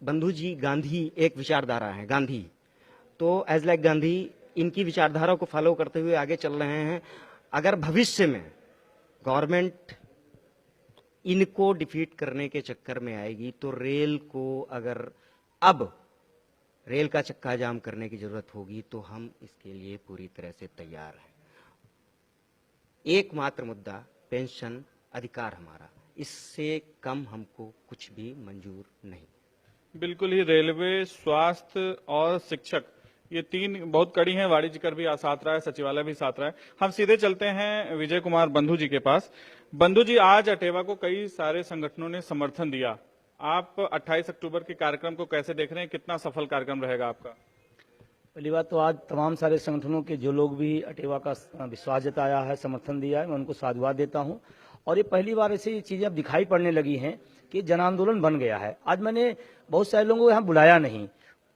बंधु जी गांधी एक विचारधारा है, गांधी तो एज लाइक गांधी इनकी विचारधारा को फॉलो करते हुए आगे चल रहे हैं। अगर भविष्य में गवर्नमेंट इनको डिफीट करने के चक्कर में आएगी तो रेल को अगर अब रेल का चक्का जाम करने की जरूरत होगी तो हम इसके लिए पूरी तरह से तैयार हैं। एकमात्र मुद्दा पेंशन अधिकार हमारा, इससे कम हमको कुछ भी मंजूर नहीं। बिल्कुल ही, रेलवे, स्वास्थ्य और शिक्षक, ये तीन बहुत कड़ी हैं। वाणिज्य कर भी साथ रहा है, सचिवालय भी साथ रहा है। हम सीधे चलते हैं विजय कुमार बंधु जी के पास। बंधु जी, आज अटेवा को कई सारे संगठनों ने समर्थन दिया। आप 28 अक्टूबर के कार्यक्रम को कैसे देख रहे हैं? कितना सफल कार्यक्रम रहेगा आपका? पहली बात तो आज तमाम सारे संगठनों के जो लोग भी अटेवा का विश्वास जताया है, समर्थन दिया है, मैं उनको साधुवाद देता हूं। और ये पहली बार ऐसी चीजें अब दिखाई पड़ने लगी हैं कि जन आंदोलन बन गया है। आज मैंने बहुत सारे लोगों को यहाँ बुलाया नहीं,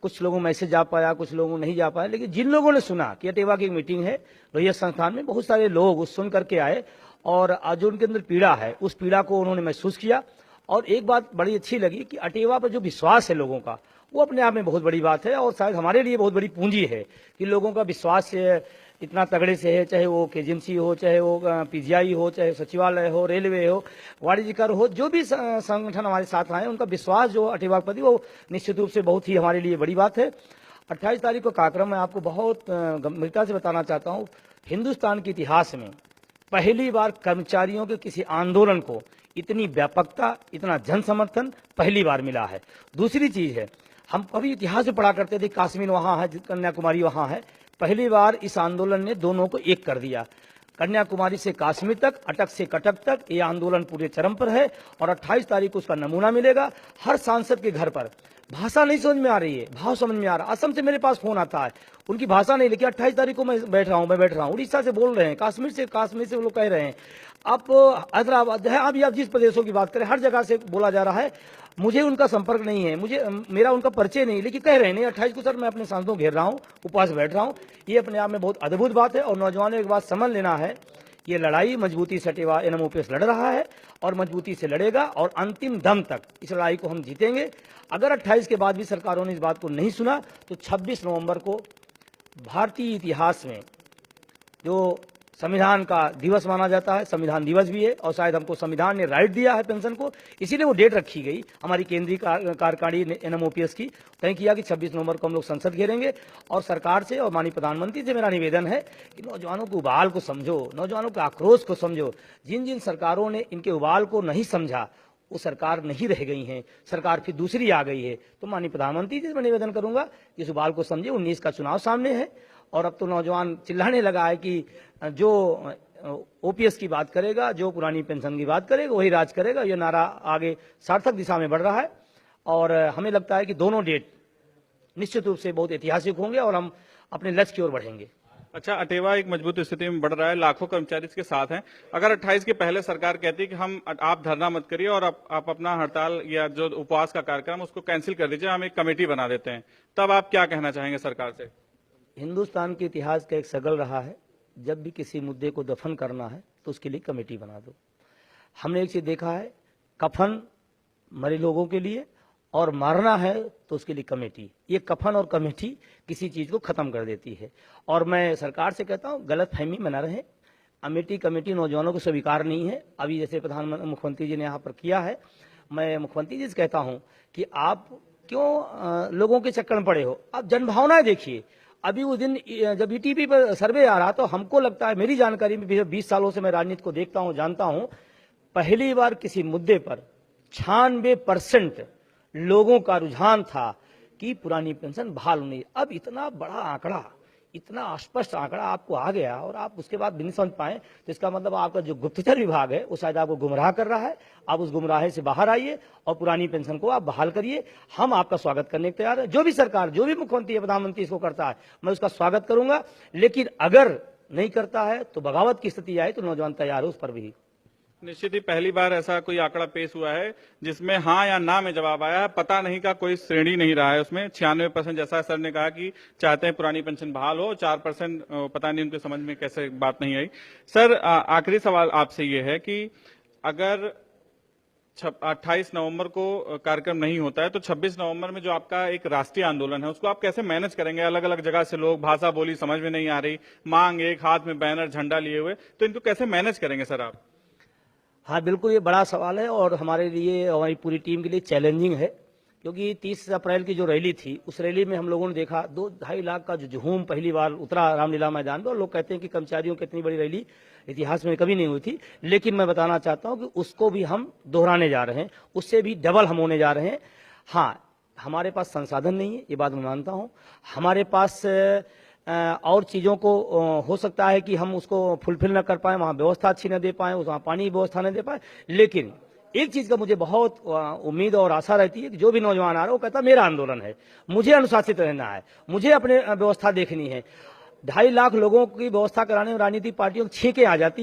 कुछ लोगों मैसेज जा पाया, कुछ लोगों नहीं जा पाया, लेकिन जिन लोगों ने सुना कि अटेवा की एक मीटिंग है रोहिया संस्थान में, बहुत सारे लोग उस सुन करके आए और आज जो उनके अंदर पीड़ा है उस पीड़ा को उन्होंने महसूस किया। और एक बात बड़ी अच्छी लगी कि अटेवा पर जो विश्वास है लोगों का, वो अपने आप में बहुत बड़ी बात है और शायद हमारे लिए बहुत बड़ी पूंजी है कि लोगों का विश्वास इतना तगड़े से है, चाहे वो केजीएमसी हो, चाहे वो पीजीआई हो, चाहे सचिवालय हो, रेलवे हो, वाणिज्य कर हो, जो भी संगठन हमारे साथ आए उनका विश्वास जो अटेवा के प्रति, वो निश्चित रूप से बहुत ही हमारे लिए बड़ी बात है। 28 तारीख को कार्यक्रम मैं आपको बहुत गंभीरता से बताना चाहता हूँ। हिंदुस्तान के इतिहास में पहली बार कर्मचारियों के किसी आंदोलन को इतनी व्यापकता, इतना जन समर्थन पहली बार मिला है। दूसरी चीज है, हम कभी इतिहास में पढ़ा करते थे कश्मीर वहां है, कन्याकुमारी वहां है। पहली बार इस आंदोलन ने दोनों को एक कर दिया। कन्याकुमारी से कश्मीर तक, अटक से कटक तक ये आंदोलन पूरे चरम पर है और 28 तारीख को उसका नमूना मिलेगा। हर सांसद के घर पर भाषा नहीं समझ में आ रही है, भाव समझ में आ रहा। असम से मेरे पास फोन आता है, उनकी भाषा नहीं, लेकिन 28 तारीख को मैं बैठ रहा हूँ। उड़ीसा से बोल रहे हैं, कश्मीर से वो लोग कह रहे हैं। अब हैदराबाद है, अभी आप जिस प्रदेशों की बात करें हर जगह से बोला जा रहा है। मुझे उनका संपर्क नहीं है, मेरा उनका परिचय नहीं, लेकिन कह रहे हैं नहीं 28 को सर मैं अपने सांसदों घेर रहा हूँ, उपवास बैठ रहा हूँ। ये अपने आप में बहुत अद्भुत बात है और नौजवानों एक बात समझ लेना है, ये लड़ाई मजबूती से अटेवा एनएमओपीएस लड़ रहा है और मजबूती से लड़ेगा और अंतिम दम तक इस लड़ाई को हम जीतेंगे। अगर 28 के बाद भी सरकारों ने इस बात को नहीं सुना तो 26 नवंबर को भारतीय इतिहास में जो संविधान का दिवस माना जाता है, संविधान दिवस भी है और शायद हमको संविधान ने राइट दिया है पेंशन को, इसीलिए वो डेट रखी गई हमारी केंद्रीय कार्यकारिणी एनएमओपीएस की, तय किया कि 26 नवंबर को हम लोग संसद घेरेंगे। और सरकार से और माननीय प्रधानमंत्री से मेरा निवेदन है कि नौजवानों के उबाल को समझो, नौजवानों के आक्रोश को समझो। जिन जिन सरकारों ने इनके उबाल को नहीं समझा वो सरकार नहीं रह गई है, सरकार फिर दूसरी आ गई है। तो माननीय प्रधानमंत्री जी से मैं निवेदन करूंगा कि इस उबाल को समझे। 19 का चुनाव सामने है और अब तो नौजवान चिल्लाने लगा है कि जो ओपीएस की बात करेगा, जो पुरानी पेंशन की बात करेगा वही राज करेगा। ये नारा आगे सार्थक दिशा में बढ़ रहा है और हमें लगता है कि दोनों डेट निश्चित रूप से बहुत ऐतिहासिक होंगे और हम अपने लक्ष्य की ओर बढ़ेंगे। अच्छा, अटेवा एक मजबूत स्थिति में बढ़ रहा है, लाखों कर्मचारी इसके साथ हैं। अगर 28 के पहले सरकार कहती है कि आप धरना मत करिए और आप अपना हड़ताल या जो उपवास का कार्यक्रम उसको कैंसिल कर दीजिए, हम एक कमेटी बना देते हैं, तब आप क्या कहना चाहेंगे सरकार से? हिंदुस्तान के इतिहास का एक सगल रहा है, जब भी किसी मुद्दे को दफन करना है तो उसके लिए कमेटी बना दो। हमने एक चीज देखा है, कफन मरे लोगों के लिए और मारना है तो उसके लिए कमेटी। ये कफन और कमेटी किसी चीज को खत्म कर देती है और मैं सरकार से कहता हूँ गलत फहमी में न रहे। अमेठी कमेटी नौजवानों को स्वीकार नहीं है। अभी जैसे प्रधानमंत्री मुख्यमंत्री जी ने यहाँ पर किया है, मैं मुख्यमंत्री जी से कहता हूँ कि आप क्यों लोगों के चक्कर में पड़े हो, आप जनभावनाएं देखिए। अभी उस दिन जब ईटीवी पर सर्वे आ रहा तो हमको लगता है, मेरी जानकारी में 20 सालों से मैं राजनीति को देखता हूं, जानता हूं, पहली बार किसी मुद्दे पर 96% लोगों का रुझान था कि पुरानी पेंशन बहाल होनी। अब इतना बड़ा आंकड़ा, इतना स्पष्ट आंकड़ा आपको आ गया और आप उसके बाद भी नहीं समझ पाए तो इसका मतलब आपका जो गुप्तचर विभाग है वो शायद आपको गुमराह कर रहा है। आप उस गुमराहे से बाहर आइए और पुरानी पेंशन को आप बहाल करिए। हम आपका स्वागत करने के तैयार है। जो भी सरकार, जो भी मुख्यमंत्री या प्रधानमंत्री इसको करता है मैं उसका स्वागत करूंगा, लेकिन अगर नहीं करता है तो बगावत की स्थिति आए तो नौजवान तैयार है उस पर भी। निश्चित ही पहली बार ऐसा कोई आंकड़ा पेश हुआ है जिसमें हाँ या ना में जवाब आया है, पता नहीं का कोई श्रेणी नहीं रहा है उसमें। 96% जैसा सर ने कहा कि चाहते हैं पुरानी पेंशन बहाल हो, 4% पता नहीं उनके समझ में कैसे बात नहीं आई। सर, आखिरी सवाल आपसे ये है कि अगर 28 नवंबर को कार्यक्रम नहीं होता है, तो 26 नवंबर में जो आपका एक राष्ट्रीय आंदोलन है उसको आप कैसे मैनेज करेंगे? अलग अलग जगह से लोग, भाषा बोली समझ में नहीं आ रही, मांग एक, हाथ में बैनर झंडा लिए हुए, तो इनको कैसे मैनेज करेंगे सर आप? हाँ बिल्कुल, ये बड़ा सवाल है और हमारे लिए, हमारी पूरी टीम के लिए चैलेंजिंग है, क्योंकि 30 अप्रैल की जो रैली थी उस रैली में हम लोगों ने देखा 2-2.5 लाख का जो जुहूम पहली बार उतरा रामलीला मैदान में, और लोग कहते हैं कि कर्मचारियों की इतनी बड़ी रैली इतिहास में कभी नहीं हुई थी। लेकिन मैं बताना चाहता हूं कि उसको भी हम दोहराने जा रहे हैं, उससे भी डबल हम होने जा रहे हैं। हाँ, हमारे पास संसाधन नहीं है, ये बात मैं मानता हूं। हमारे पास और चीज़ों को हो सकता है कि हम उसको फुलफिल न कर पाए, वहाँ व्यवस्था अच्छी न दे पाए, वहाँ पानी की व्यवस्था न दे पाए। लेकिन एक चीज़ का मुझे बहुत उम्मीद और आशा रहती है कि जो भी नौजवान आ रहा है वो कहता है मेरा आंदोलन है, मुझे अनुशासित रहना है, मुझे अपने व्यवस्था देखनी है। 2.5 लाख लोगों की व्यवस्था कराने में राजनीतिक पार्टियों की छींकें आ जाती